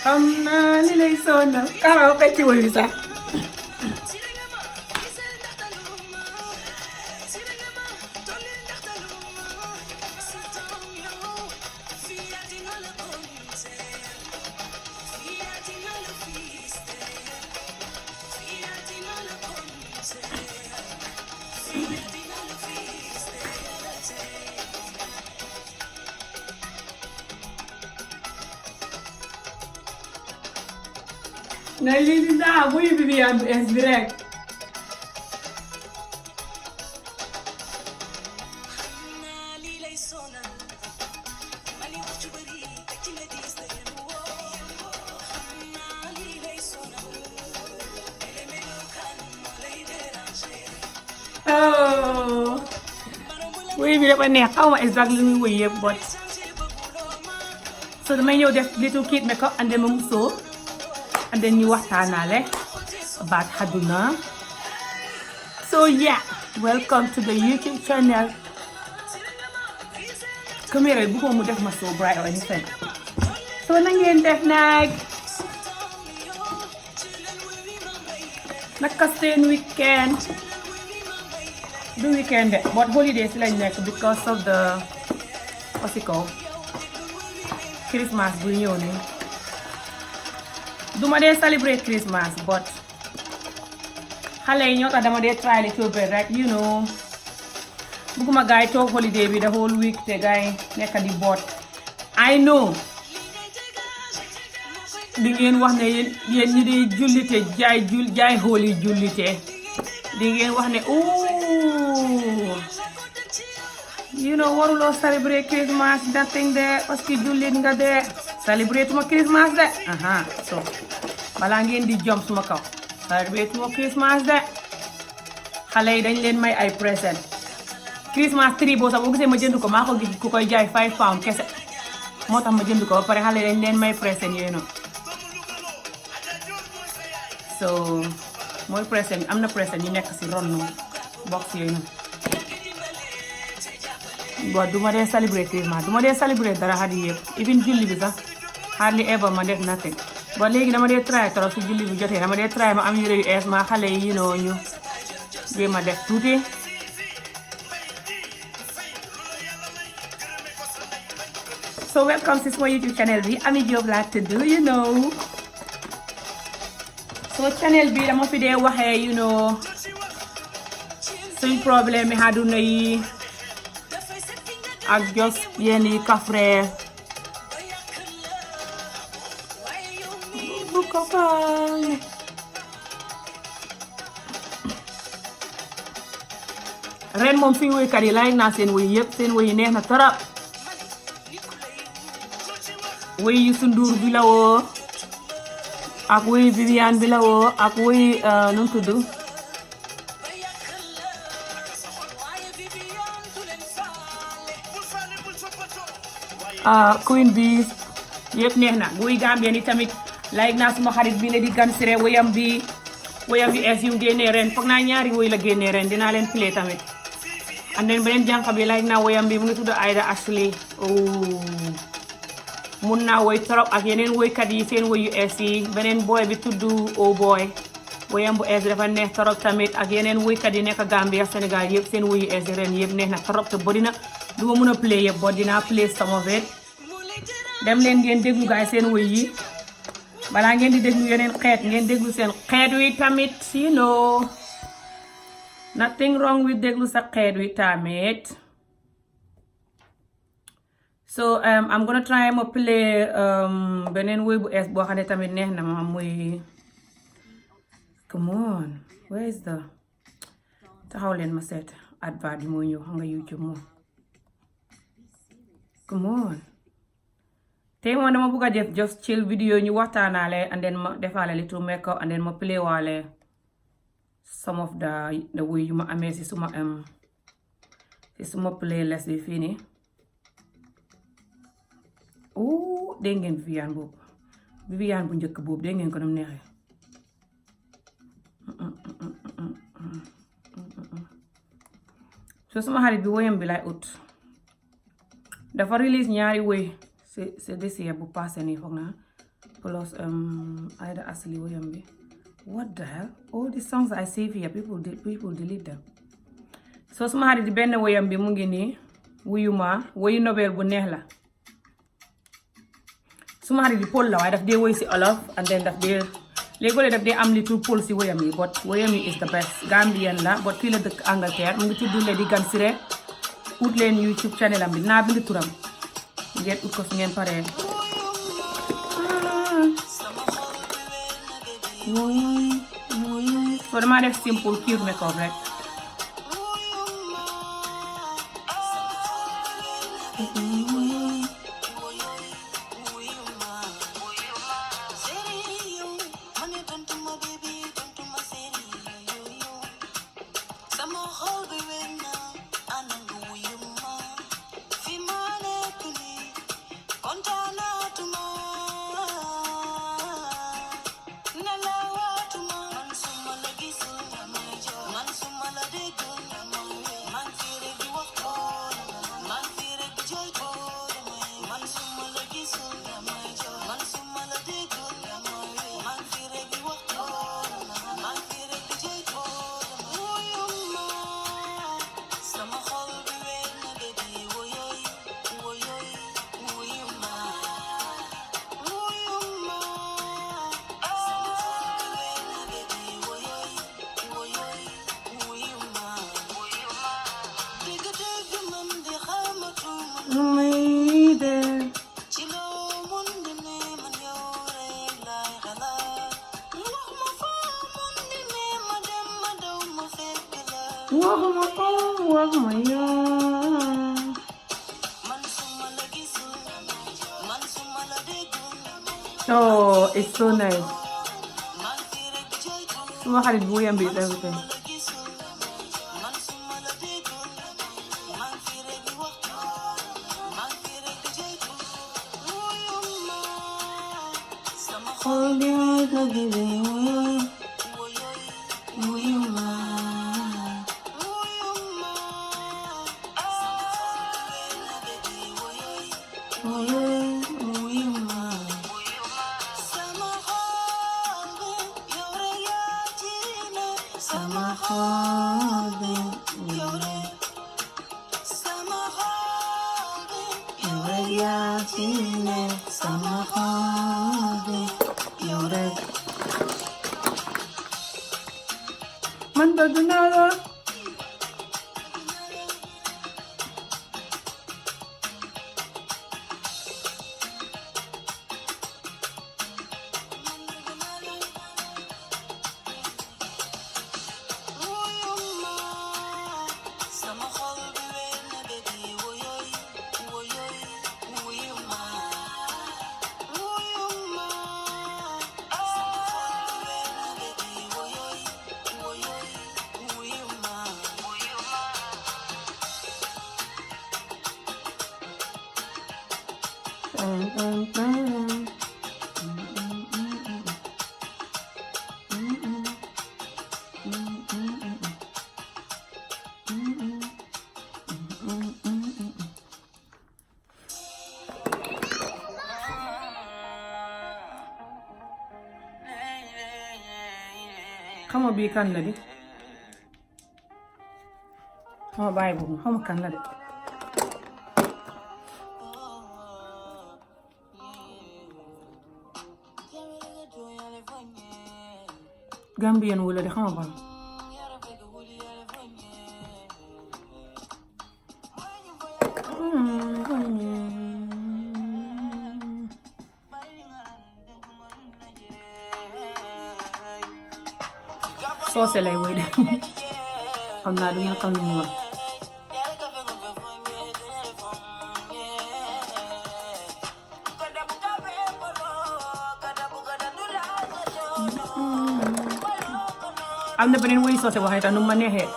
xam naa li lay sonal xaaral ma fecc woy bi sax na lii di daa buy Viviane bu es bi rek oh wuy bi dafa neex xaw ma exactly muy wuy yëpp but so damay ñëw def little kid makeup and then ma musóor and then ñu waxtaanaale about àdduna so yeah welcome to the YouTube channel caméra yi bu ko mu def ma so bright or anything so na ngeen def nag naka seen weekend du weekend de but holidays lañ nekk because of the what's it called Christmas bu ñëw ni duma dee celebrate Christmas but xale yi ñoo tax dama dee try little bit rek you know bugguma gaay toog holiday bi the whole week te gaay nekk di boot I know di ngeen wax ne yéen ñi di jullite jaay hooli jullite di ngeen wax ne ooh you know waruloo celebrate Christmas nothing de parce que jullit nga de celebrate ma Christmas de aha so balaa ngeen di jom suma kaw celebrate ma Christmas de xale yi dañ leen may ay present Christmas tree boo sax boo gisee ma jënd ko maa ko gis ku koy jaay 5 pounds kese moo tax ma jënd ko ba pare xale yi dañ leen may present yooyu noonu so mooy present am na present yu nekk si ron noonu box yooyu noonu bon duma dee celebrate Christmas duma dee celebrate dara xadi yëpp even julli bi sax hardly ever ma def nothing bon léegi dama dee try trop si julli bi jotee dama dee try ma am yére yu ees ma xale yi ñu jéem a def tuuti so welcome si suma YouTube channel bi Ami Jobe laa tudd you know so channel bi dama fi dee waxee you know suñ problème yi àdduna yi ak jos yenn yi kafre bu ko faale ren moom suñu woykat yi laaj naa seen woy yëpp seen woy yi neex na torop woy yi Youssou Ndour bi la woo ak woy Viviane bi la woo ak woy nu mu tudd Queen bi yëpp neex na woy Gambien yi tamit like naa suma xarit bi ne di gan sire woyam bi es yu génnee ren foog naa ñaari woy la génnee ren dinaa leen play tamit and then beneen jànq bi like naa woyam bi mu ngi tudd Aida Ashley mun naa woy trop ak yeneen woykat yi seen woy yu es yi beneen boy bi tudd Oh Boy woyam bu es dafa neex trop tamit ak yeneen woykat yi nekk Gambia Sénégal yëpp seen woy yu es ren yëpp neex na trop te bari na du ma mën a play yëpp boo dinaa play some of it dem leen ngeen déglu gaay seen woy yi balaa ngeen di déglu yeneen xeet ngeen déglu seen xeet wi tamit you know nothing wrong with déglu sa xeet wi tamit so I'm gonna try ma play beneen woy bu es boo xam ne tamit neex na ma muy come on where is the taxaw leen ma seet advert yi moo ñëw xam nga YouTube moom come on tey moom dama bëgg a def just chill video ñu waxtaanaale and then ma defaale little makeup and then ma play waale some of the way yu ma amee si suma playlist bi fii nii dégg ngeen Viviane bu njëkk boobu dégg ngeen ko nam neexee so suma xarit bi woyam bi lay ut dafa release ñaari woy c'est this year bu passé nii foog naa plus Aida Asli woyam bi. What the hell? All these songs I save here, people delete them. So suma xarit benn woyam bi mu ngi nii wuyuma woyu nobel bu neex la. Suma xarit bi Pël la waaye daf dee woy si Wolof and then daf dee léegi daf dee am little Pël si woyam yi but woyam yi is the best. Gambian la but fii la dëkk Angleterre mu ngi tudd Lady Gansire. Ut leen YouTube channel am bi naa bind turam ngeen ut ko su ngeen paree. So dama def simple cute makeup rek. Oh, it's so nice. Suma xarit bu woyam bi everything. Man bëgg naa la. xama bii kan la di xama bàyyi boobu xama kan la de Gambien wala de xama ban soose lay woy de xam naa du ngeen xam lu mu wax am na beneen woy soose waxee tax nu ma neexee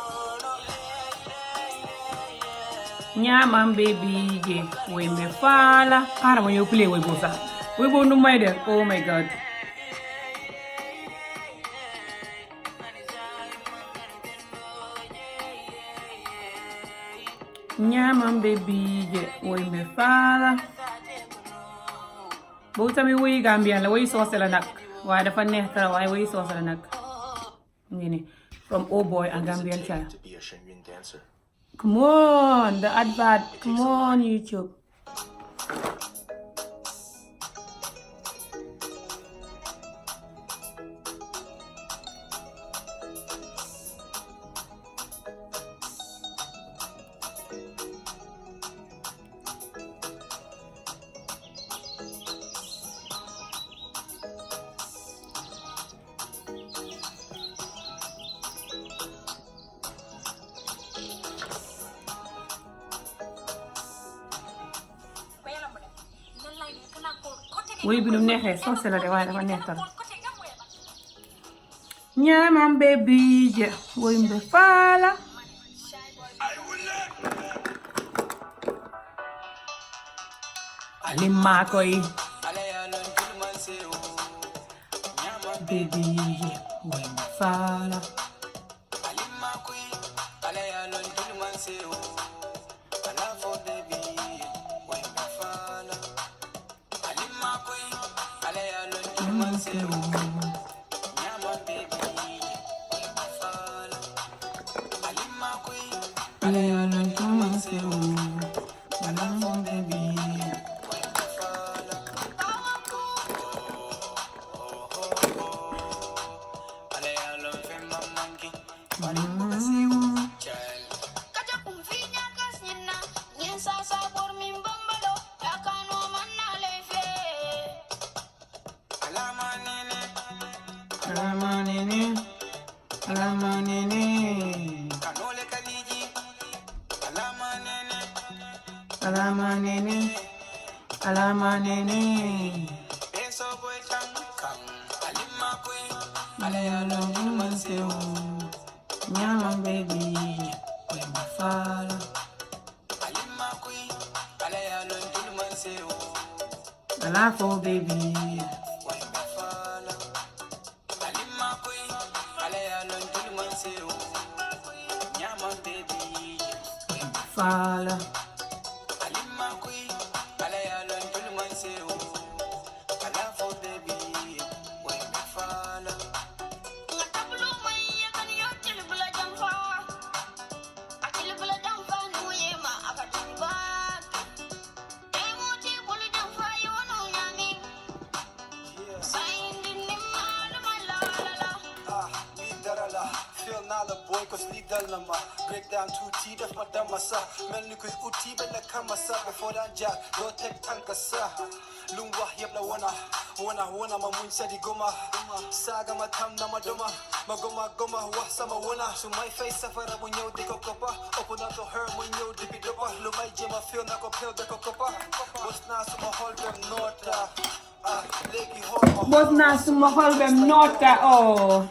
ñaamam baby je woy me faala xaaral ma ñëw play woy boobu sax woy boobu nu may def oh my god ñaamam baby je woy me faala boobu tamit woyi Gambien la woyi soose la nag waaye dafa neex trop waaye woyi soose la nag ngi ni from Oh Boy and Gambian Child. Come on, the advert. Come on, YouTube. woy bi nu neexee soose la de waaye dafa neex trop ñaamam baby je woy mbe faala alimma koy baby je woy mbe faala bos naa suma xol bem noota oh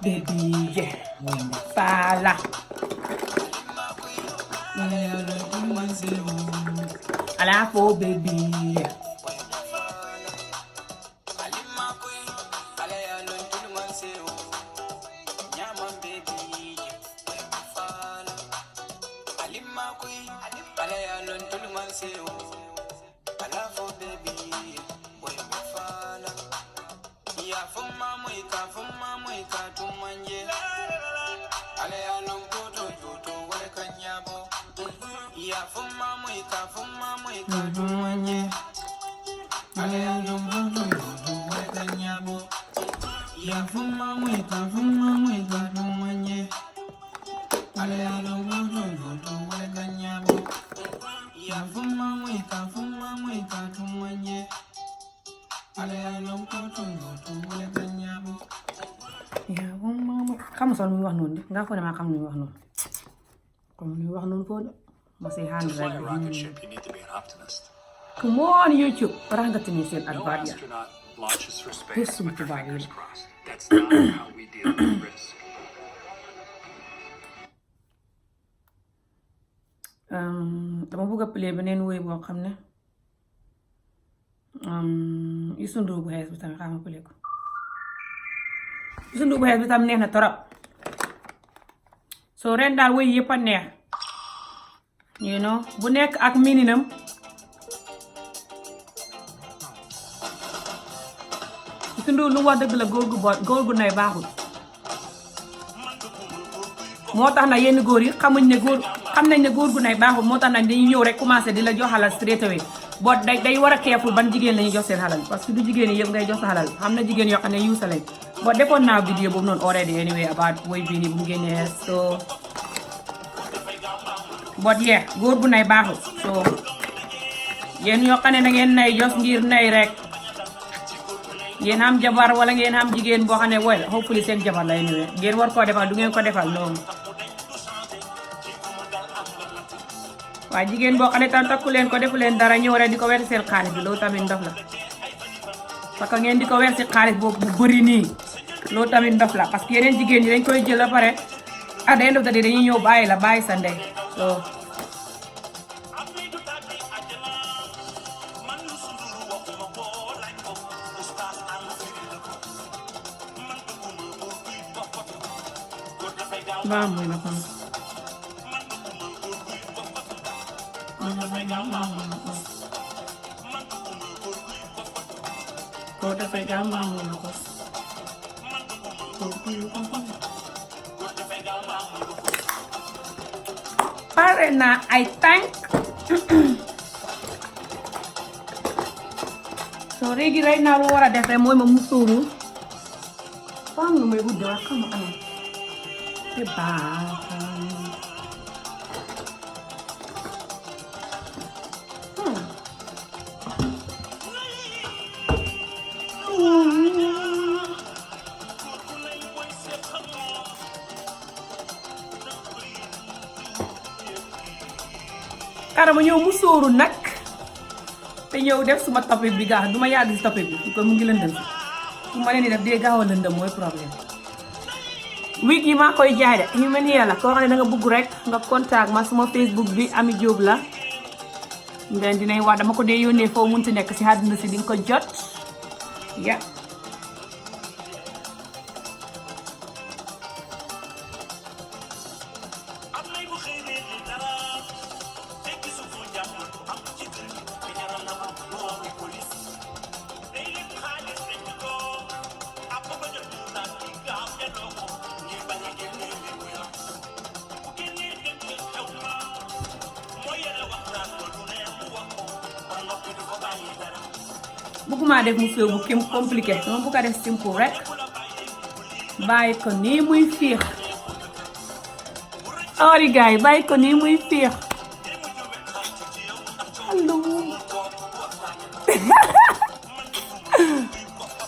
baby je woy mbe faala ala fo baby xam sol muy wax noonu de nga foog ne maa xam muy wax noonu comme muy wax noonu foo de ma si hand rek come on YouTube rangatini seen advert ya hissum tubaab yi dama bëgg a play beneen woy boo xam ne Youssou Ndour bu xees bi tamit xaaral ma play ko Youssou Ndour bu xees bi tam neex na torop so ren daal woy yëpp a neex bu nekk ak mininam Youssou Ndour lu wax dëgg la góor gu nay baaxul moo tax na yenn góor yi xam nañ ne góor gu nay baaxul moo tax nag dañuy ñëw rek commencé di la jox xalal straight away boo day war a keeful ban jigéen la ñuy jox seen xalal parce que du jigéen yi yëpp ngay jox sa xalal xam na jigéen yoo xam ne yuusa lañ boo defoon naa vidéo boobu noonu already anyway about woy bii nii bu mu génnee so but yeah góor gu nay baaxul so yéen yoo xam ne na ngeen nay jos ngir nay rek ngeen am jabar wala ngeen am jigéen boo xam ne well hopefully seen jabar la anyway ngeen war koo defal du ngeen ko defal noonu waaye jigéen boo xam ne tam takku leen ko defu leen dara ñëw rek di ko wersi seen xaalis bi loolu tamit ndof la parce que ngeen di ko wersi xaalis boobu bu bëri nii loolu tamit ndof la parce que yeneen jigéen ñi dañ koy jël ba pare at the end of the day dañuy ñëw bàyyi sa ndey so baa mooy na kon ko dafay gaa maa mooy na ko pare na I think so léegi right now lu war a def rek mooy ma musóoru fam lu may budde wax xam anam te baaxam xaaral ma ñëw musóoru nag te ñëw def suma topic bi gaax duma yàgg si topic bi kon mu ngi lëndëm su ma leen di def dee gaaw a lëndëm mooy problème wig yi maa koy jaay de ñu mel ni yàlla koo xam ne da nga bëgg rek nga contact ma suma Facebook bi Ami Jóob la ndeen dinañ wax dama ko dee yónnee foo munti nekk si àdduna si di nga ko jot ya bëgguma def musóor bu kim compliqué dama bëgg a def simple rek bàyyi ko nii muy fiix ori gaay bàyyi ko nii muy fiix allo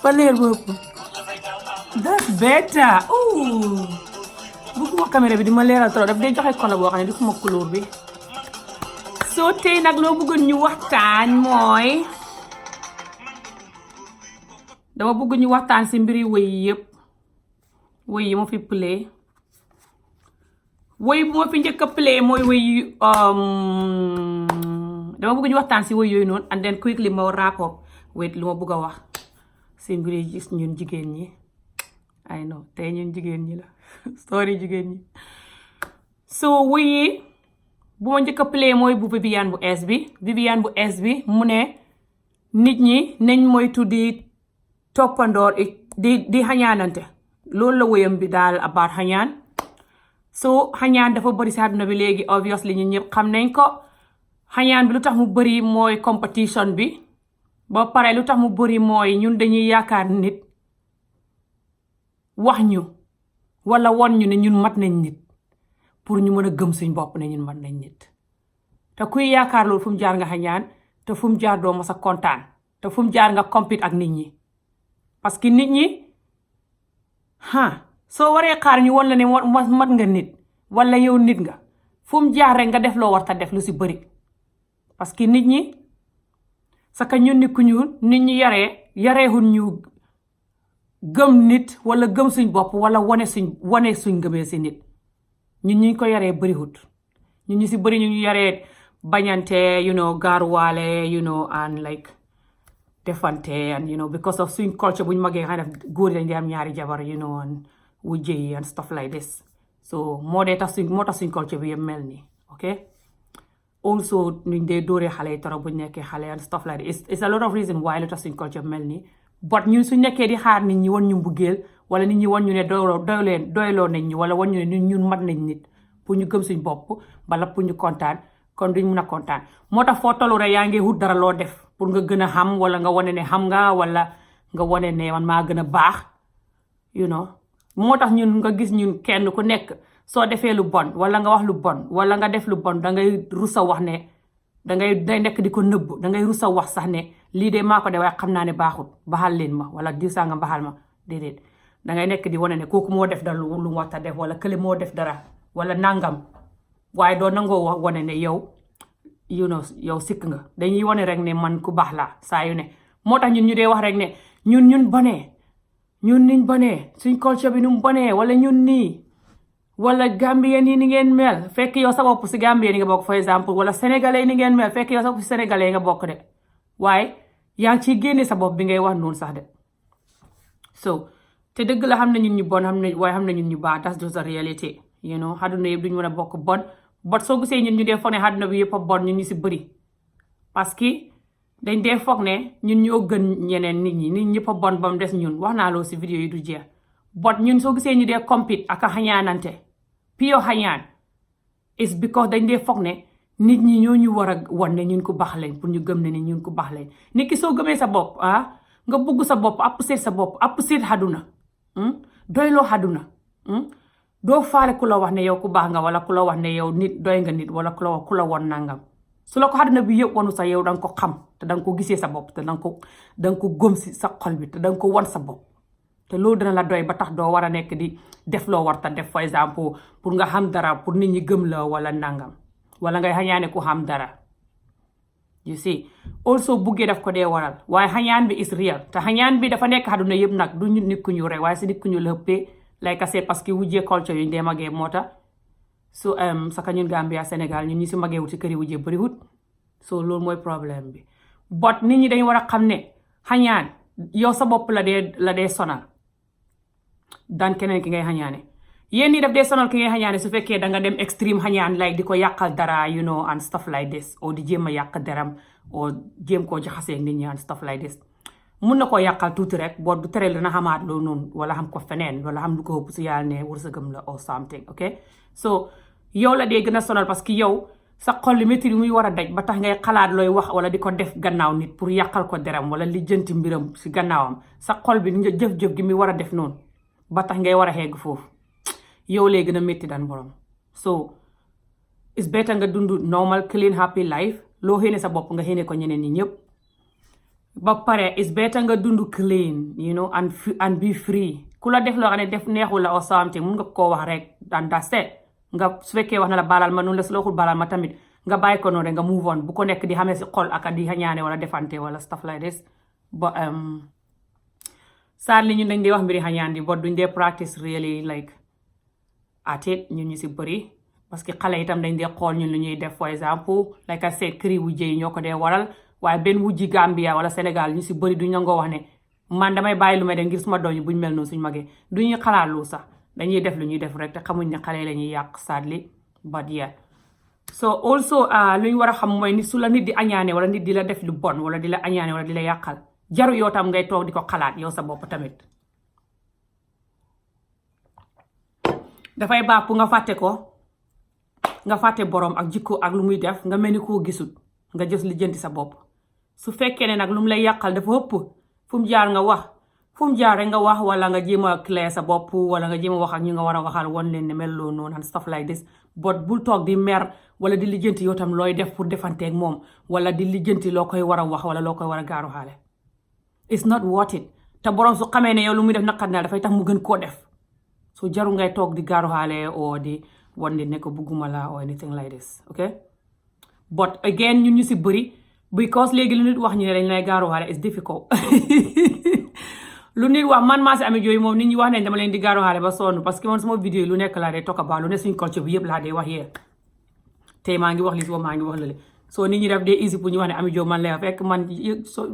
ba leer bopp that's better bëgguma caméra bi di ma leeral trop daf day joxe kola boo xam ne di suma couleur bi soo tey nag loo bëggoon ñu waxtaan mooy dama bëgg ñu waxtaan ci mbiri woy yëpp woy yi ma fi play woy bu ma fi njëkk a play mooy woy dama bëgg ñu waxtaan ci woy yooyu noonu and then quickly ma wrap up wait lu ma bëgg a wax ci mbiri gis ñun jigéen ñi I know tey ñun jigéen ñi la sorry jigéen ñi so woy yi bu ma njëkk a play mooy bu Viviane bu es bi mu ne nit ñi nañ moytu di toppandoor di xañaanante loolu la woyam bi daal about xañaan so xañaan dafa bëri si àdduna bi léegi obviously ñun ñëpp xam nañ ko xañaan bi lu tax mu bëri mooy competition bi ba pare lu tax mu bëri mooy ñun dañuy yaakaar nit wax ñu wala won ñu ne ñun mat nañ nit pour ñu mën a gëm suñ bopp ne ñun mat nañ nit te kuy yaakaar loolu fu mu jaar nga xañaan te fu mu jaar doo ma sa kontaan te fu mu jaar nga compete ak nit ñi parce que nit ñi soo waree xaar ñu won la ne mat nga nit wala yow nit nga fu mu jaar rek nga def loo war ta def lu si bëri parce que nit ñi sa ka ñun nit ku ñuul nit ñi yareexul ñu gëm nit wala gëm suñ bopp wala wane suñ gëmee si nit ñun ñu ko yaree bëriwut ñun ñu si bëri ñu yaree bañante gaaruwaale and like defante and because of suñ culture buñ magee xam ne góor dañ di am ñaari jabar and wujje yi and stuff like this so moo tax suñ culture bi yëpp mel nii ok also nuñ dee dóoree xale yi torop buñ nekkee xale and stuff like that it's a lot of reason why lu tax suñ culture mel nii but ñun suñ nekkee di xaar nit ñi wan ñu mbugeel wala nit ñi wan ñu ne doyloo nañ ñu wala wan ñu ne ñun mat nañ nit pour ñu gëm suñ bopp bala pour ñu kontaan kon duñ mun a kontaan moo tax foo tollu rek yaa ngi wut dara loo def pour nga gën a xam wala nga wane ne xam nga wala nga wane ne man maa gën a baax you know moo tax ñun nga gis ñun kenn ku nekk soo defee lu bon wala nga wax lu bon wala nga def lu bon dangay rusa wax ne day nekk di ko nëbb dangay rusa wax sax ne lii de maa ko de waaye xam naa ne baaxut baxal leen ma wala diw saa nga baxal ma déedéet dangay nekk di wane ne kooku moo def dara lu mu waxta def wala kële moo def dara wala nangam waaye doo nangoo wax wane ne yow yow sikk nga dañuy wane rek ne man ku baax laa saa yu ne moo tax ñun ñu dee wax rek ne ñun bonee ñun niñ bonee suñ culture bi nu mu bonee wala ñun nii wala gambien yi ni ngeen mel fekk yow sa bopp si gambien yi nga bokk for exemple wala sénégalais yi ni ngeen mel fekk yow sa bopp si sénégalais yi nga bokk de waaye yaa ngi ciy génne sa bopp bi ngay wax noonu sax de so te dëgg la xam na ñun ñu bon waaye xam na ñun ñu baax that's just the reality àdduna yëpp duñu mën a bokk bon bot soo gisee ñun ñu dee foog ne àdduna bi yëpp a bon ñun ñu si bëri parce que dañ dee foog ne ñun ñoo gën ñeneen nit ñi ñëpp a bon ba mu des ñun wax naa loo si vidéo yi du jeex bot ñun soo gisee ñu dee compete ak a xañaanante piyo xañaan is because dañ dee foog ne nit ñi ñoo ñu war a wan ne ñun ko baax lañ pour ñu gëm ne ni ñun ko baax lañ nit ki soo gëmee sa bopp nga bugg sa bopp apprécier sa bopp apprécier xaduna doyloo xaduna doo faale ku la wax ne yow ku baax nga wala ku la wax ne yow nit doy nga nit wala ku la won nangam su la ko xaduna bi yëpp wanu sax yow danga ko xam te danga ko gisee sa bopp te danga ko gëm si sa xol bi te danga ko won sa bopp te loolu dina la doy ba tax doo war a nekk di def loo war ta def for exemple pour nga xam dara pour nit ñi gëm la wala nangam wala ngay xañaane ku xam dara you see also buggee daf ko dee waral waaye xañaan bi is real te xañaan bi dafa nekk xaduna yëpp nag du nit ku ñu rek waaye si nit ku ñu la ëppee like I said parce que wujjee culture yu ñu dee magee moo tax so saka ñun Gambia Sénégal ñun ñu si magee wut si kër yi wujjee bëri wut so loolu mooy problème bi but nit ñi dañ war a xam ne xañaan yow sa bopp la dee sonal daan keneen ki ngay xañaane yéen ñi daf dee sonal ki ngay xañaane su fekkee da nga dem extreme xañaan like di ko yàqal dara and stuff like this o di jéem a yàq deram o jéem koo jaxasee nit ñi and stuff like this mun na koo yàqal tuuti rek boo du tereel dina xamaat loolu noonu wala xam ko feneen wala xam lu ko ëpp si yàlla ne wërsëgam la or something ok so yow la dee gën a sonal parce que yow sa xol li métti muy war a daj ba tax ngay xalaat looy wax wala di ko def gannaaw nit pour yàqal ko deram wala lijjanti mbiram si gannaawam sa xol bi jëf-jëf gi muy war a def noonu ba tax ngay war a xegg foofu yow lee gën a métti daan borom so it's better nga dund normal clean happy life loo xéene sa bopp nga xéene ko ñeneen ñi ñëpp ba pare it's better nga dund clean and be free ku la def loo xam ne def neexul la or something mun nga koo wax rek daan da seet nga su fekkee wax na la baalal ma noonu la su la waxul baalal ma tamit nga bàyyi ko noonu rek nga move on bu ko nekk di xamee si xol ak di xañaane wala defante wala stuff like this but sadly ñun dañ dee wax mbiri xañaan di but duñ dee practice really like at it ñun ñu si bëri parce que xale itam dañ dee xool ñun lu ñuy def for exemple like I said këri wujje yi ñoo ko dee waral waaye benn wujji Gambia wala Sénégal ñu si bëri duñ nangoo wax ne man damay bàyyi lu may def ngir suma doom yi buñ mel noonu suñ magee duñuy xalaat lu sax dañuy def lu ñuy def rek te xamuñ ne xale la ñuy yàq sadly but yeah so also lu ñu war a xam mooy nit su la nit di añaane wala nit di la def lu bon wala di la añaane wala di la yàqal jaru yow tam ngay toog di ko xalaat yow sa bopp tamit dafay baax pour nga fàtte ko nga fàtte borom ak jikko ak lu muy def nga mel ni koo gisul nga jës lijjanti sa bopp su fekkee ne nag lu mu lay yàqal dafa ëpp fu mu jaar nga wax fu mu jaar rek nga wax wala nga jéem a clear sa bopp wala nga jéem a wax ak ñi nga war a waxal won leen ne mel loo noonu and stuff like this but bul toog di mer wala di lijjanti yow tam looy def pour defanteeg moom wala di lijjanti loo koy war a wax wala loo koy war a gaaru xaale it's not worth it te borom su xamee ne yow lu muy def naqat naa dafay tax mu gën koo def so jaru ngay toog di gaaru xaale o di wan di ne ko bugguma la or anything like this ok but again ñun ñu si bëri because léegi lu nit wax ñu ne dañ lay gaaru xaale is difficult lu nit wax man maa si amee jooyu moom nit ñi wax nañ dama leen di gaaru xaale ba sonn parce que man sama vidéo lu nekk laa dee talk about lu ne suñ culture bi yëpp laa dee wax yee tey maa ngi wax li si maa ngi wax lale soo nit ñi def dee easy pour ñu wax ne Amie Jobe man lay wax fekk man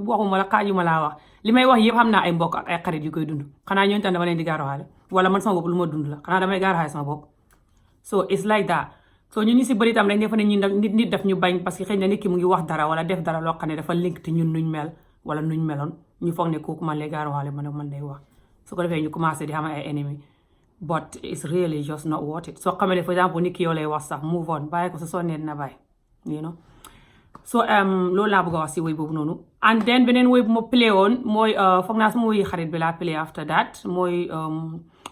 waxuma la xaajuma laa wax li may wax yëpp xam naa ay mbokk ak ay xarit yu koy dund xanaa ñooñu tam dama leen di gaaru xaale wala man sama bopp lu ma dund la xanaa damay gaaru xaale sama bopp so it's like that. so ñun ñu si bëri tam dañ defa ne ñun nit daf ñu bañ parce que xëy na nit ki mu ngi wax dara wala def dara loo xam ne dafa link te ñun nuñ mel wala nuñ meloon ñu foog ne kooku man lay gaaruwaale man day wax su ko defee ñu commencé di xam ay enemy but it's really just not worth it. soo xamee ne for exemple nit ki yow lay wax sax move on bàyyi ko sa sonnee na bàyyi you know. so loolu laa bëgg a wax si woy boobu noonu. and then beneen woy bu ma play woon mooy foog naa suma woyi xarit bi laa play after that mooy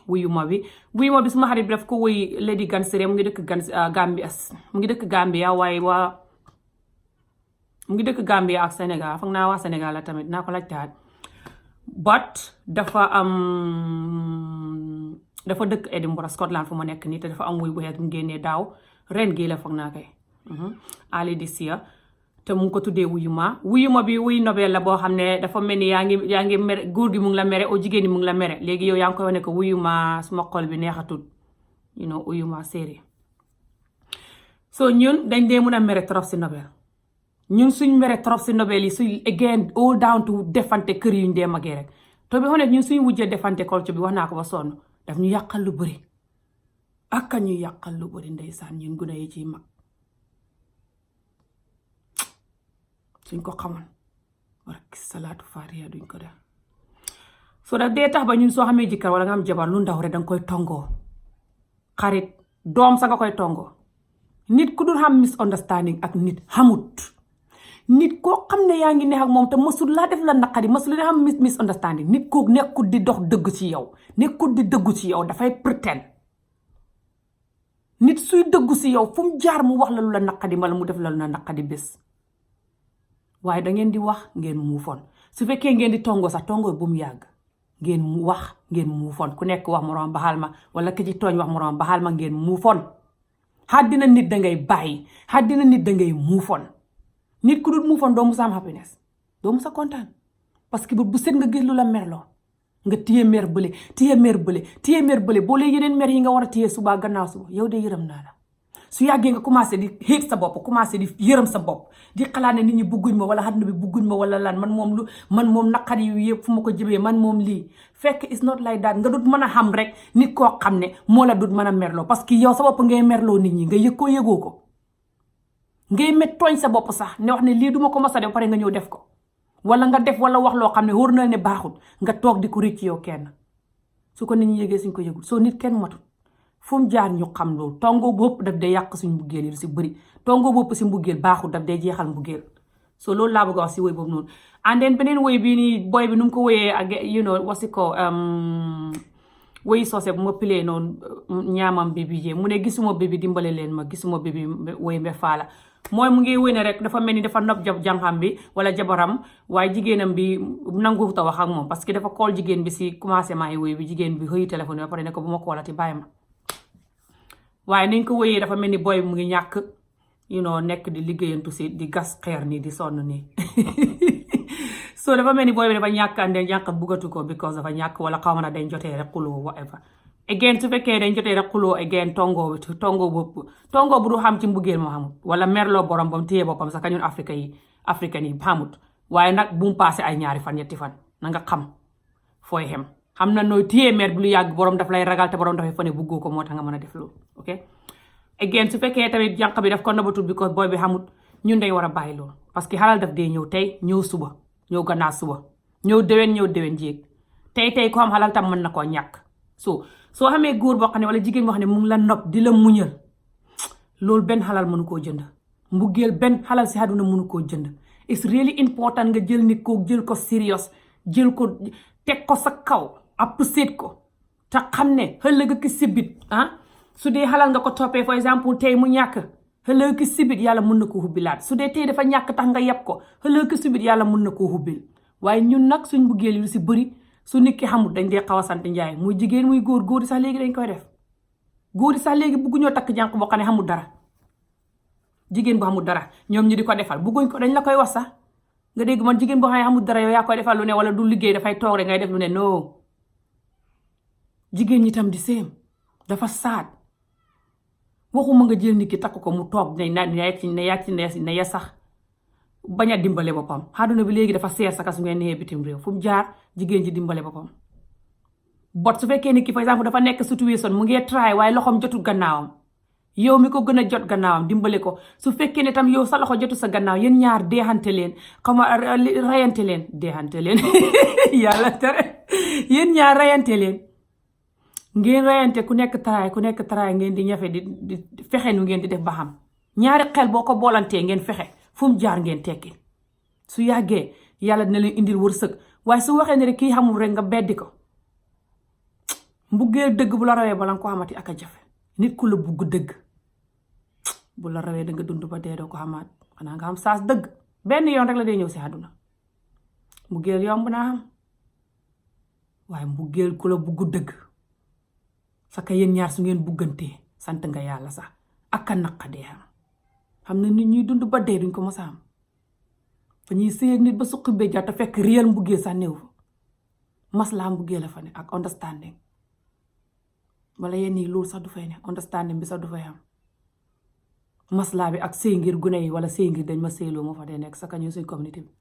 wuyuma bi suma xarit bi daf ko woy Lady Gansire mu ngi dëkk Gambia mu ngi dëkk Gambia waaye mu ngi dëkk Gambia ak Sénégal foog naa waa Sénégal la tamit naa ko laajtaat but dafa dëkk Edinburgh Scotland fu ma nekk nii te dafa am woy bu xeet mu génnee daaw ren gii la foog naa kay ali this year te mu ngi ko tuddee wuyuma bi wuy nobel la boo xam ne dafa mel ni yaa ngi mere góor gi mu ngi la mere o jigéen ñi mu ngi la mere léegi yow yaa ngi koy wane ko wuyuma suma xol bi neexatul you know wuyuma série. so ñun dañ dee mun a mere trop si nobel ñun suñ mere trop si nobel yi suñ again all down to defante kër yuñ dee magee rek to bi honnête ñun suñ wujjee defante culture bi wax naa ko ba sonn daf ñu yàqal lu bëri ak ñu yàqal lu bëri ndeysaan ñun gune yi ciy mag suñ ko xamoon barki salaatu faatiha duñ ko def. so daf dee tax ba ñun soo xamee jëkkër wala nga am jabar lu ndaw rek danga koy tongoo xarit doom sa nga koy tongoo nit ku dul xam misunderstanding ak nit xamut nit koo xam ne yaa ngi neex ak moom te mësul laa def la naqari mësul la xam misunderstanding nit koo nekkul di dox dëgg ci yow nekkul di dëggu ci yow dafay pretend nit suy dëggu ci yow fu mu jaar mu wax la lu la naqadi wala mu def la lu la naqadi bés waaye da ngeen di wax ngeen muufoon su fekkee ngeen di tongoo sax tongoo bu mu yàgg ngeen wax ngeen muufoon ku nekk wax moroom baxal ma wala ki ci tooñ wax moroom baxal ma ngeen muufoon xaddina nit dangay bàyyi xaddina nit dangay muufoon nit ku dul muufoon doo musa am happiness doo musa kontaan parce que bu set nga gis lu la merloo nga téye mer bële boo lee yeneen mer yi nga war a téye suba gannaaw suba yow de yërëm naa la su yàggee nga commencé di xeet sa bopp commencé di yërëm sa bopp di xalaat ne nit ñi bugguñ ma wala àdduna bi bugguñ ma wala lan man moom naqar yi yëpp fu ma ko jëmee man moom lii fekk it's not like that nga dut mën a xam rek nit koo xam ne moo la dut mën a merloo parce que yow sa bopp ngay merloo nit ñi nga yëg ko yëgoo ko ngay met tooñ sa bopp sax ne wax ne lii duma ko mos a def pare nga ñëw def ko wala nga def wala wax loo xam ne wóor na ne baaxul nga toog di ko rëcc yow kenn su ko nit ñi yëgee suñ ko yëgul soo nit kenn matut fu mu jaar ñu xam loolu tongoo bopp daf day yàq suñ mbuggeel yi si bëri tongoo bopp si mbuggeel baaxul daf day jeexal mbuggeel so loolu laa bëgg a wax si woy boobu noonu and then beneen woy bii nii boy bi nu mu ko woyee ak you know wasi ko woy soose bu ma pilee noonu ñaamam bi jee mu ne gisuma bébi dimbale leen ma gisuma bébi woy mbe faala mooy mu ngi woy ne rek dafa mel ni dafa nopp jànxam bi wala jabaram waaye jigéenam bi nangu ta wax ak moom parce que dafa kool jigéen bi si commencement yi woy bi jigéen bi xëy téléphone ba pare ne ko bu ma koolati bàyyi ma waaye nañ ko woyee dafa mel ni boy bi mu ngi ñàkk you know nekk di liggéeyantu si di gas xeer nii di sonn nii so dafa mel ni boy bi dafa ñàkk ande ñàkk buggatu ko because dafa ñàkk wala xaw ma na dañ jotee rek xuloo whatever again su fekkee dañ jotee rek xuloo again tongoo bu du xam ci mbugeel moo xamut wala merloo borom bam téye boppam sax ka ñun africain yi xamut waaye nag bu mu passé ay ñaari fan ñetti fan na nga xam fooy xem xam na nooy téye mer bi lu yàgg borom daf lay ragal te borom dafay fane buggoo ko moo tax nga mën a def loolu ok again su fekkee tamit jànq bi daf ko nabatul because boy bi xamut ñun dañ war a bàyyi loolu parce que xalal daf dee ñëw tey ñëw suba ñëw gannaaw suba ñëw déwén jéeg tey ko xam xalal tam mën na koo ñàkk soo xamee góor boo xam ne wala jigéen boo xam ne mu ngi la nopp di la muñal loolu benn xalal mënu koo jënd mbugeel benn xalal si àdduna mënu koo jënd it's really important nga jël nit ko jël ko serious jël ko teg ko sa kaw app seet ko te xam ne ëllëg ki sibit su dee xalal nga ko toppee for exemple tey mu ñàkk ëllëg ki sibit yàlla mën na ko hubbilaat su dee tey dafa ñàkk tax nga yeb ko ëllëg ki sibit yàlla mën na koo hubbil waaye ñun nag suñ mbugeel yu si bëri su nit ki xamul dañ dee xaw a sant njaay muy jigéen muy góor yi sax léegi dañ koy def góor yi sax léegi bugguñoo takk jànq boo xam ne xamul dara jigéen bu xamul dara ñoom ñi di ko defal bugguñ ko dañ la koy wax sax nga dégg man jigéen boo xam ne xamul dara yow yaa koy defal lu ne wala du liggéey dafay toog rek ngay def lu ne non jigéen ñi tam di séem dafa saat waxuma nga jël nit ki takk ko mu toog ne ya sax bañ a dimbale boppam àdduna bi léegi dafa seer saka su ngeen nee bitim réew fu mu jaar jigéen ji dimbale boppam bot su fekkee nit ki par exemple dafa nekk situation mu ngee try waaye loxoom jotul gannaawam yow mi ko gën a jot gannaawam dimbale ko su fekkee ne tam yow sa loxo jotu sa gannaaw yéen ñaar deexante leen rayante leen deexante leen yàlla tere yéen ñaar rayante leen ngeen rayante ku nekk taraay ngeen di ñafe di fexe nu ngeen di def ba xam ñaari xel boo ko boolantee ngeen fexe fu mu jaar ngeen tekki su yàggee yàlla dina leen indil wërsëg waaye su waxee ne rek kii xamul rek nga beddi ko mbuggee dëgg bu la rawee bala nga ko xamati ak a jafe nit ku la bugg dëgg bu la rawee da nga dund ba dee doo ko xamaat xanaa nga xam saas dëgg benn yoon rek la dee ñëw si àdduna mbuggeel yomb naa xam waaye mbuggeel ku la bugg dëgg saka yéen ñaar su ngeen buggantee sant nga yàlla sax ak a naqadee xam na nit ñuy dund ba dee duñ ko mos a am fa ñuy sëy nit ba suqi béjjaa te fekk réel mbuggeel sax néew fa maslaa mbuggeel la fa ne ak understanding wala yenn yi loolu sax du fay ne understanding bi sax du fay am maslaa bi ak sëy ngir gune yi wala sëy ngir dañ ma sëyloo moo fa dee nekk saka ñëw suñ communauté bi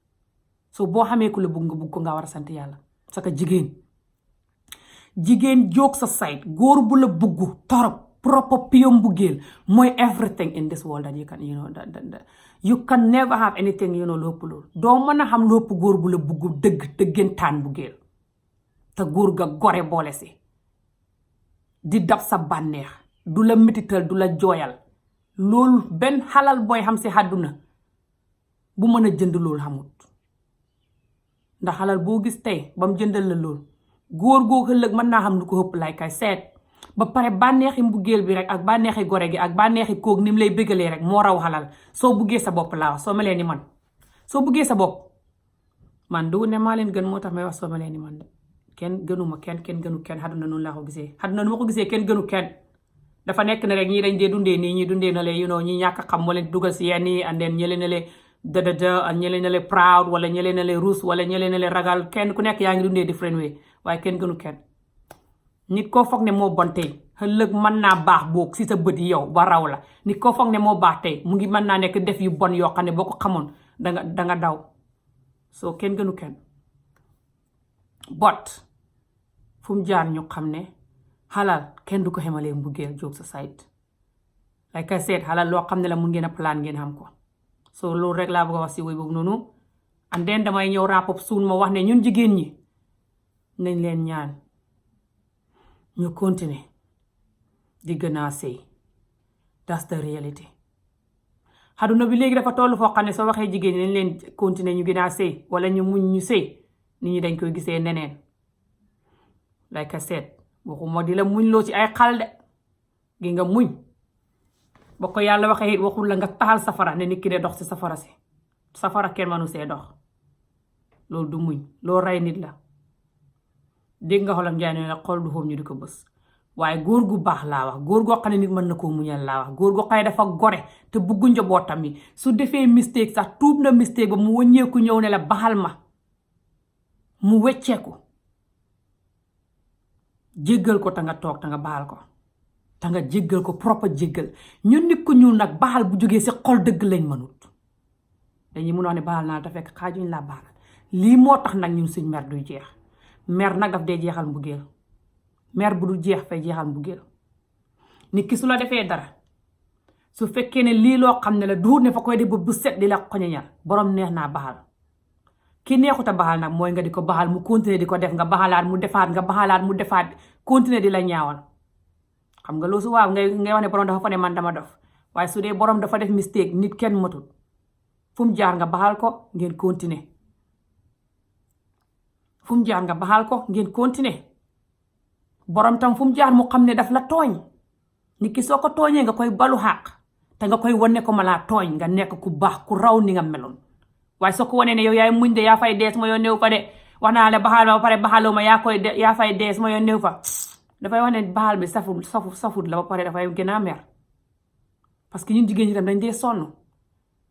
so boo xamee ku la bugg nga bugg ko nga war a sant yàlla saka jigéen jóg sa sayt góor bu la bugg torop proper pure mbugeel mooy everything in this world that you can you can never have anything lépp loolu doo mën a xam lépp góor bu la bugg dëggantaan mbugeel te góor ga gore boole si di dab sa bànneex du la metital du la jooyal loolu benn xalal booy xam si àdduna bu mën a jënd loolu xamut ndax xalal boo gis tey ba mu jëndal la loolu góor goo ëllëg mën naa xam lu ko ëpp lay kay seet ba pare bànneexi mbugeel bi rek ak bànneexi gore gi ak bànneexi koog ni mu lay bëggalee rek moo raw xalal soo buggee sa bopp laa wax soo melee ni man soo buggee sa bopp man du ne maa leen gën moo tax may wax soo melee ni man de kenn gënuma kenn gënu kenn àdduna noonu laa ko gisee àdduna nu ma ko gisee kenn gënu kenn dafa nekk ne rek ñii dañ dee dundee nii ñi dundee na lee ñi ñàkk a xam moo leen dugal si yenn yi and then ñële na lee dëdëdë ñële na lee proud wala ñële na lee ruus wala ñële na lee ragal kenn ku nekk yaa ngi dundee different way waaye kenn gënu kenn nit koo foog ne moo bon tey ëllëg mën naa baax boog si sa bët yi yow ba raw la nit koo foog ne moo baax tey mu ngi mën naa nekk def yu bon yoo xam ne boo ko xamoon danga daw soo kenn gënu kenn bot fu mu jaar ñu xam ne xalal kenn du ko xemalee mbugeel jóg sa sayt like I said xalal loo xam ne la mun ngeen a plan ngeen xam ko so loolu rek laa bëgg a wax si woy boobu noonu and then damay ñëw wrap up suun ma wax ne ñun jigéen ñi nañ leen ñaan ñu continuer di gën a sëy that's the reality àdduna bi léegi dafa toll foo xam ne soo waxee jigéen ñi nañ leen continuer ñu gën a sëy wala ñu muñ ñu sëy nit ñi dañ koy gisee neneen like I said waxuma di la muñ loo ci ay xal de gi nga muñ ba ko yàlla waxee it waxul la nga taxal safara ne nit ki de dox ci safara si safara kenn manu see dox loolu du muñ loolu rey nit la dégg nga xolam njaay ne la xol du xoom ñu di ko bës waaye góor gu baax laa wax góor goo xam ne nit mën na koo muñal laa wax góor goo xam ne dafa gore te buggu njabootam yi su defee mistake sax tuub na mistake ba mu wëññeeku ñëw ne la baxal ma mu wecceeku jéggal ko te nga toog te nga baxal ko te nga jéggal ko propre jéggal ñun nit ku ñuul nag baxal bu jógee si xol dëgg lañ mënut dañuy mun a wax ne baxal naa te fekk xaajuñ laa baxal lii moo tax nag ñun suñ mer duy jeex mer nag daf dee jeexal mbugeel mer bu du jeex fay jeexal mbugeel nit ki su la defee dara su fekkee ne lii loo xam ne la duur ne fa koy def ba bu set di la xoñoñal borom neex naa baxal ki neexuta baxal nag mooy nga di ko baxal mu continuer di ko def nga baxalaat mu defaat nga baxalaat mu defaat continuer di la ñaawal xam nga loolu su waaw ngay wax ne borom dafa fa ne man dama dof waaye su dee borom dafa def mistake nit kenn matul fu mu jaar nga baxal ko ngeen continuer fu mu jaar nga baxal ko ngeen continuer borom tam fu mu jaar mu xam ne daf la tooñ nit ki soo ko tooñee nga koy balu xàq te nga koy wane ko ma laa tooñ nga nekk ku baax ku raw ni nga meloon waaye soo ko wanee ne yow yaay muñ de yaa fay dees ma yoon néew fa de wax naa la baxal ma ba pare baxaloo ma yaa fay dees ma yoon néew fa dafay wax ne baxal bi safut la ba pare dafay gën a mer parce que ñun jigéen ñi tam dañ dee sonn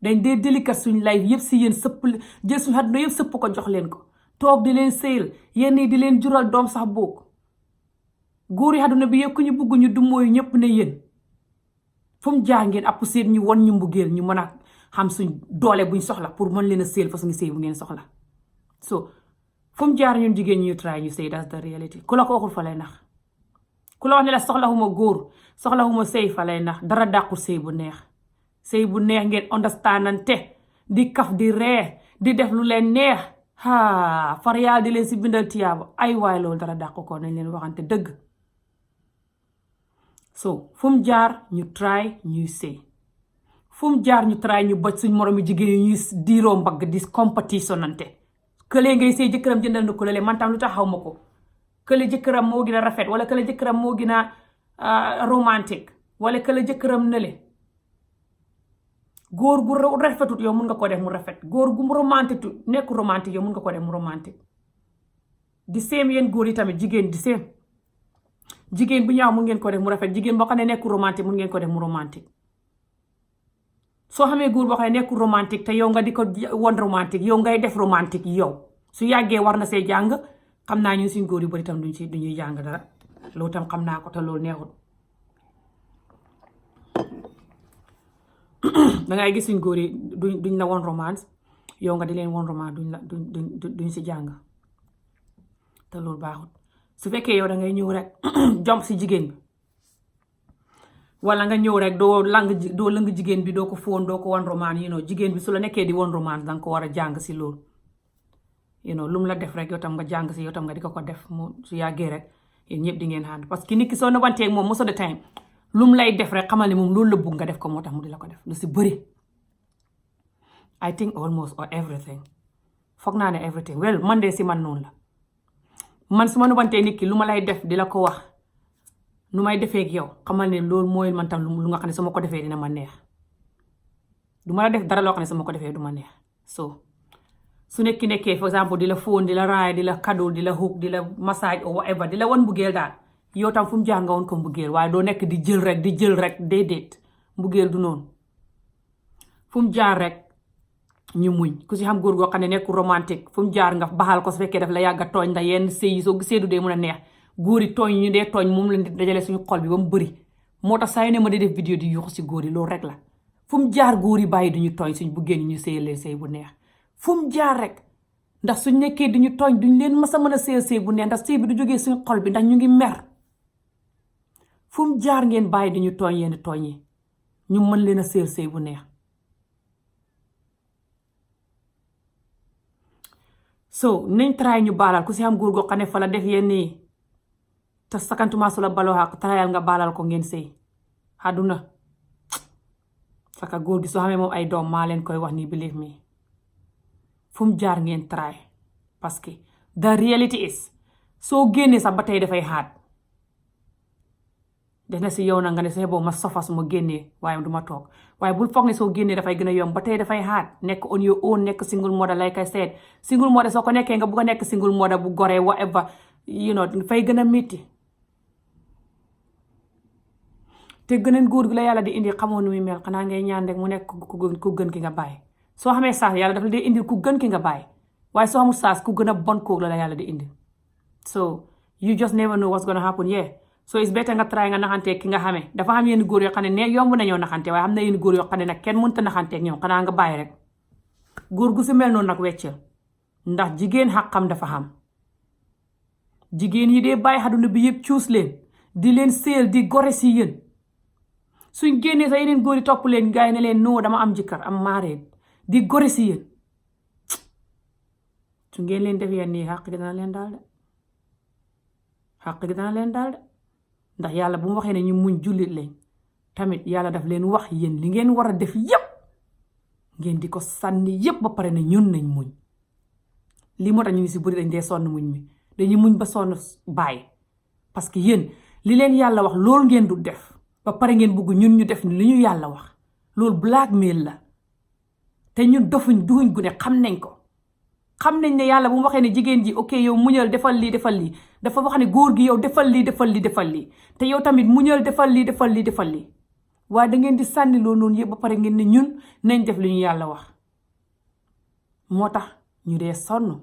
dañ dee délicat suñ life yëpp si yéen sëpp jël suñ àdduna yëpp sëpp ko jox leen ko toog di leen sëyal yenn yi di leen jural doom sax boog góor yi àdduna bi yëpp ku ñu bugg ñu du mooy ñëpp ne yéen fu mu jaar ngeen app seet ñu won ñu mbugeel ñu mën a xam suñ doole buñ soxla pour mën leen a sëyal fa suñu sëy bu ngeen soxla so fu mu jaar ñun jigéen ñu try ñu sëy that's the reality ku la ko waxul fa lay nax ku la wax ne la soxlawuma góor soxlawuma sëy fa lay nax dara dàqul sëy bu neex. sëy bu neex ngeen understandante di kaf di ree di def lu leen neex far yàlla di leen si bindal tiyaaba ay waay loolu dara dàq ko nañ leen waxante dëgg. so fu mu jaar ñu try ñuy sëy fu mu jaar ñu try ñu boj suñ moromi jigéen yi ñuy diiroo mbagg di compétitionnante këlee ngay sëy jëkkëram jëndal na ko lale man tam lu tax xaw ma ko kële jëkkëram moo gën a rafet wala kële jëkkëram moo gën a romantique wala kële jëkkëram nële. góor gu rafetut yow mun nga ko def mu rafet góor gu romantique tut nekk romantique yow mun nga ko def mu romantique. di seem yéen góor yi tamit jigéen di seem jigéen bu ñaaw mun ngeen ko def mu rafet jigéen boo xam ne nekk romantique mun ngeen ko def mu romantique. soo xamee góor boo xam ne nekk romantique te yow nga di ko won romantique yow ngay def romantique yow su yàggee war na see jàng xam naa ñun suñ góor yu bari tam duñuy jàng dara loolu tam xam naa ko te loolu neexul. dangay gis suñ góor yi duñ la won romance yow nga di leen won romance duñ si jàng te loolu baaxul. su fekkee yow dangay ñëw rek jomp si jigéen bi wala nga ñëw rek doo lëng jigéen bi doo ko fóon doo ko won romance jigéen bi su la nekkee di won romance danga ko war a jàng si loolu. lu mu la def rek yow tam nga jàng si yow tam nga di ko def mu su yàggee rek yéen ñëpp di ngeen ànd parce que nit ki soo nabanteeg moom most of the time lu mu lay def rek xamal ne moom loolu la bugg nga def ko moo tax mu di la ko def lu si bëri. I think almost or everything foog naa ne everything well man de si man noonu la man su ma nabantee nit ki lu ma lay def di la ko wax nu may defee ak yow xamal ne loolu mooy man tam lu nga xam ne su ma ko defee dina ma neex du ma la def dara loo xam ne su ma ko defee du ma neex. so su nekkee for exemple di la fóon di la raay di la cadeau di la hook di la massage or whatever di la wan mbugeel daal yow tam fu mu jaar nga woon ko mbugeel waaye doo nekk di jël rek déedéet mbugeel du noonu. fu mu jaar rek ñu muñ ku si xam góor goo xam ne nekk romantique fu mu jaar nga baxal ko su fekkee daf la yàgg a tooñ ndax yenn sëy yi soo gisee du dee mun a neex góor yi tooñ ñu dee tooñ moom lañ di dajale suñu xol bi ba mu bëri moo tax saa yu ne ma di def vidéo di yuuxu si góor yi loolu rek la. fu mu jaar góor yi bàyyi duñu tooñ suñ buggee ñu sëy leen sëy bu neex fu mu jaar rek ndax suñ nekkee duñu tooñ duñ leen mës a mën a sëy bu neex ndax sëy bi du jógee suñu xol bi ndax ñu ngi mer. fu mu jaar ngeen bàyyi duñu tooñ yenn tooñ yi ñu mën leen a sëy bu neex. so nañ try ñu baalal ku si am góor goo xam ne fa la def yenn yi te sakantuma su la baloo xaq trayal nga baalal ko ngeen sëy àdduna saka góor gi soo xamee moom ay doom maa leen koy wax nii believe me fu mu jaar ngeen try parce que the reality is soo génnee sax ba tey dafay xaat def na si yow na nga ne sa boobu ma sofa su ma génnee waaye du ma toog waaye bul foog ne soo génnee dafay gën a yomb ba tey dafay xaat nekk on your own nekk single mother like I said single mother soo ko nekkee nga bugg a nekk single mother bu goree whatever dafay gën a métti te gëneen góor gi la yàlla di indi xamoo nu muy mel xanaa ngay ñaan rek mu nekk ku gën ki nga bàyyi soo xamee saas yàlla daf la di indi ku gën ki nga bàyyi waaye soo xamul saas ku gën a bon kóog la yàlla di indi so you just never know what's gonna happen so it's better nga try nga naxantee ki nga xamee dafa xam yenn góor yoo xam ne yomb nañoo naxante waaye xam na yenn góor yoo xam ne nag kenn mënta naxanteeg ñoom xanaa nga bàyyi rek góor gu si mel noonu nag weccal ndax jigéen xaqam dafa xam jigéen yi dee bàyyi àdduna bi yëpp cuus leen di leen seel di gore si yéen suñ génnee sa yeneen góor yi topp leen gaay ne leen non dama am jëkkër am maareen di gore si yéen su ngeen leen def yenn nii xaq gi dana leen daal de ndax yàlla bu mu waxee ne ñu muñ jullit lañ tamit yàlla daf leen wax yéen li ngeen war a def yépp ngeen di ko sànni yépp ba pare ne ñun nañ muñ lii moo tax ñu ngi si bëri dañ dee sonn muñ mi dañuy muñ ba sonn bàyyi parce que yéen li leen yàlla wax loolu ngeen du def ba pare ngeen bugg ñun ñu def li ñu yàlla wax loolu blackmail la te ñun dofuñ duhuñ gu ne xam nañ ko xam nañ ne yàlla bu mu waxee ne jigéen ji ok yow muñal defal lii dafa wax ne góor gi yow defal lii te yow tamit muñal defal lii waaye da ngeen di sànni loolu noonu yëpp ba pare ngeen ne ñun nañ def li ñu yàlla wax moo tax ñu dee sonn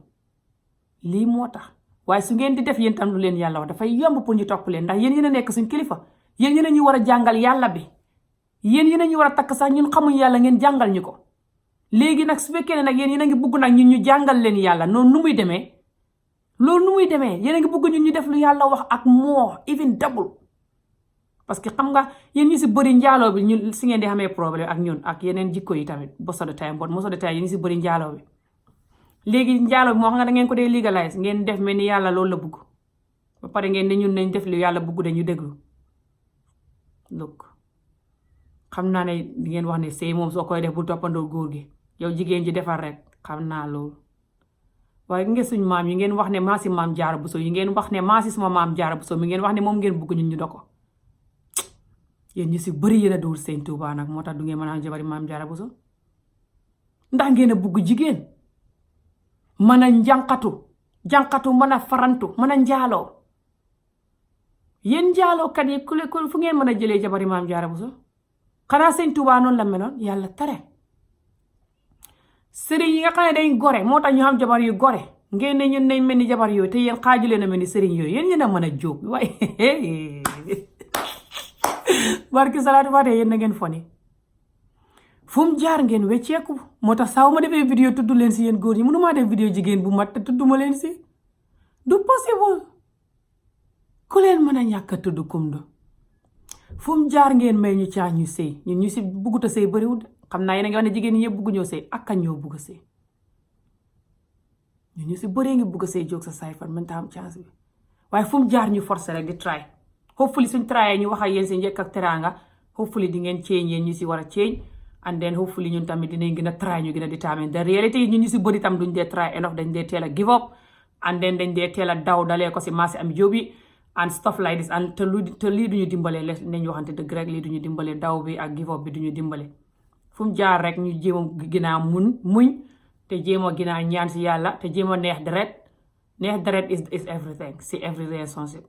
lii moo tax waaye su ngeen di def yéen tam lu leen yàlla wax dafay yomb pour ñu topp leen ndax yéen a nekk suñ kilifa yéen a ñu war a jàngal yàlla bi yéen a ñu war a takk sax ñun xamuñ yàlla ngeen jàngal ñu ko léegi nag su fekkee ne nag yéen a ngi bugg nag ñun ñu jàngal leen yàlla noonu nu muy demee loolu nu muy demee yéen a ngi bugg ñun ñu def lu yàlla wax ak moo even double parce que xam nga yéen ñu si bëri njaaloo bi ñun si ngeen di xamee problème ak ñun ak yeneen jikko yi tamit most of the time yéen ñu si bëri njaaloo bi léegi njaaloo bi moo xam nga da ngeen ko dee legalize ngeen def mel ni yàlla loolu la bugg ba pare ngeen ne ñun nañ def li yàlla bugg dañu déglu donc xam naa ne di ngeen wax ne sëy moom soo koy def bu toppandoo góor gi yow jigéen ji defar rek xam naa loolu waaye ngeen suñ maam yi ngeen wax ne maasi maam Jaara Buso yi ngeen wax ne maasi suma maam Jaara Buso mi ngeen wax ne moom ngeen bugg ñun ñu do ko yéen ñu si bëri yéen a dowul Sëñ Tuubaa nag moo tax du ngeen mën a am jabari maam Jaara Buso ndax ngeen a bugg jigéen mën a jànqatu mën a farantu mën a njaaloo yéen njaalookat yi ku fu ngeen mën a jëlee jabari maam Jaara Buso xanaa Sëñ Tuubaa noonu la meloon yàlla tere sëriñ yi nga xam ne dañ gore moo tax ñu xam jabar yu gore ngeen ne ñun nañ mel ni jabar yooyu te yéen xaaju leen a mel ni sëriñ yooyu yéen a mën a jóg waaye barki salaatu faatee yéen na ngeen foni fu mu jaar ngeen wecceeku moo tax saa ma defee vidéo tudd leen si yéen góor ñi mënumaa def vidéo jigéen bu mat te tudduma leen si du possible ku leen mën a ñàkk a tudd kum do fu mu jaar ngeen may ñu caa ñu sëy ñun ñu si buggut a sëy bëriwul xam naa yéen a ngi wax ne jigéen ñi ñëpp bugg ñoo sëy ak kañ ñoo bugg a sëy ñun ñu si bëree ngi bugg a sëy jóg sa saay fan mën ta am chance bi waaye fu mu jaar ñu forcé rek di try hopefully suñ tryee ñu wax ak yéen si njëkk ak teraanga hopefully di ngeen change yéen ñu si war a change and then hopefully ñun tamit dinañ gën a try ñu gën a determine the reality ñun ñu si bëri tam duñ dee try enough dañ dee teel a give up and then dañ dee teel a daw dalee ko si marché am jóobi and stuff like this and te lii duñu dimbale nañ waxante dëgg rek lii duñu dimbale daw bi ak give up bi duñu dimbale fu mu jaar rek ñu jéem a ginaa muñ te jéem a ginaa ñaan si yàlla te jéem a neex deret is everything si every relationship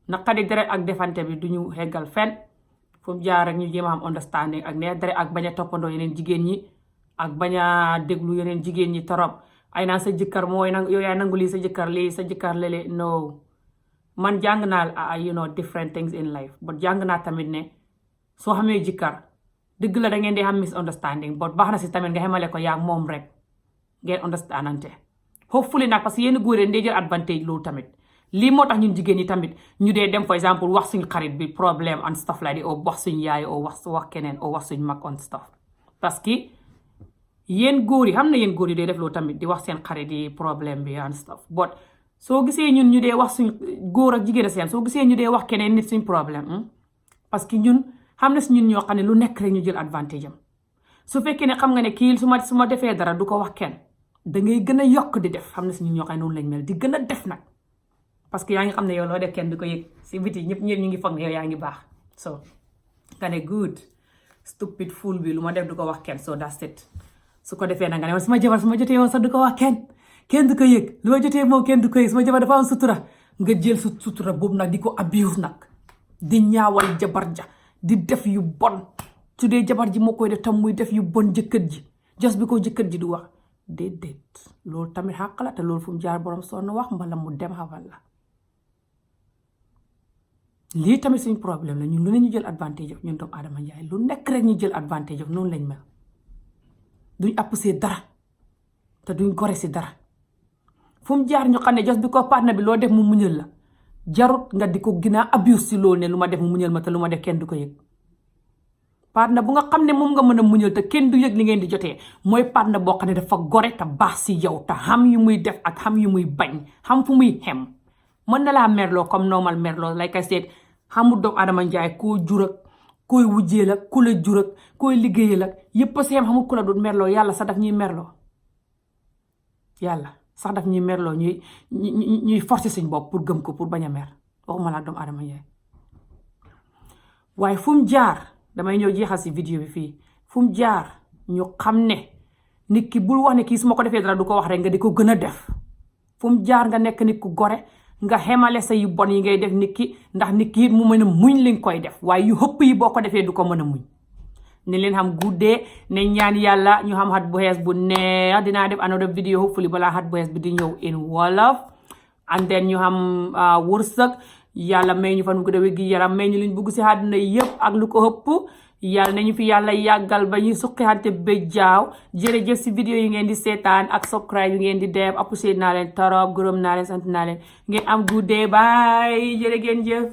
naqadi deret ak defante bi duñu heggal fenn fu mu jaar rek ñu jéem a am understanding ak neex deret ak bañ a toppandoo yeneen jigéen ñi ak bañ a déglu yeneen jigéen ñi torop ay naan sa jëkkër mooy yow yaa nangu lii sa jëkkër lele no man jàng naa different things in life but jàng naa tamit ne soo xamee jëkkër dëgg la da ngeen di am misunderstanding but baax na si tamit nga xamale ko yaa moom rek ngeen understandante hopefully nag parce que yéen góor yi ndey jël advantage loolu tamit lii moo tax ñun jigéen ñi tamit ñu dee dem for exemple wax suñ xarit bi problème and stuff like that o wax suñ yaay o wax keneen o wax suñ mag on stuff parce que yéen góor yi xam na yéen góor yi dee def loolu tamit di wax seen xarit yi problème bi and stuff but soo gisee ñun ñu dee wax suñ góor ak jigéen seen soo gisee ñu dee wax keneen nit suñ problème parce que ñun xam na si ñun ñoo xam ne lu nekk rek ñu jël advantage am su fekkee ne xam nga ne kii su ma defee dara du ko wax kenn da ngay gën a yokk di def xam na si ñun ñoo xam ne noonu lañ mel di gën a def nag parce que yaa ngi xam ne yow loo def kenn du ko yëg si biti ñëpp ñu ngi foog ne yow yaa ngi baax so nga ne good stupid fool bi lu ma def du ko wax kenn so that's it su ko defee nag nga ne sama jabar su ma jotee woon sax du ko wax kenn du ko yëg lu ma jotee moom kenn du ko yëg sama jabar dafa am sutura nga jël su sutura boobu nag di ko abuse nag di ñaawal jabar ja di def yu bon su dee jabar ji moo koy def tam muy def yu bon jëkkër ji jos bi ko jëkkër ji du wax déedéet loolu tamit xàq la te loolu fu mu jaar borom sonn wax mbala mu dem xamal la lii tamit suñ problème la ñun lu ne ñu jël advantage of ñun doomu aadama njaay lu nekk rek ñu jël advantage of noonu lañ mel duñ appusee dara te duñ gore si dara fu mu jaar ñu xam ne jos bi ko partner bi loo def mu muñal la jarut nga di ko ginaa abuse si loolu ne lu ma def mu muñal ma te lu ma def kenn du ko yëg partner bu nga xam ne moom nga mën a muñal te kenn du yëg li ngeen di jotee mooy partner boo xam ne dafa gore te baax si yow te xam yu muy def ak xam yu muy bañ xam fu muy xem mën na laa merloo comme normal merloo like I said xamul doomu adama njaay koo jur ak koy wujjeel ak ku la jur ak koy liggéeyal ak yépp a si xem xamul ku la dul merloo yàlla sax daf ñuy merloo yàlla sax daf ñuy merloo ñuy forcer suñ bopp pour gëm ko pour bañ a mer waxuma laa doomu adama njaay waaye fu mu jaar damay ñëw jeexal si vidéo bi fii fu mu jaar ñu xam ne nit ki bul wax ne kii su ma ko defee dara du ko wax rek nga di ko gën a def fu mu jaar nga nekk nit ku gore nga xemale sa yu bon yi ngay def nit ki ndax nit ki mu mën a muñ li nga koy def waaye yu xëpp yi boo ko defee du ko mën a muñ ne leen xam guddee ne ñaan yàlla ñu xam xat bu xees bu neex dinaa def another video hopefully balaa xat bu xees bi di ñëw in wolof and then ñu xam wërsëg yàlla may ñu fan bu ko defee gi yaram may ñu luñ bugg si àdduna yëpp ak lu ko xëpp yàlla nañu fi yàlla yàggal ba ñuy suqixante ba jaaw jërëjëf si vidéo yi ngeen di seetaan ak subscribe yi ngeen di def apprécié naa leen torop gërëm naa leen sant naa leen ngeen am guddee bye jërë ngeen jëf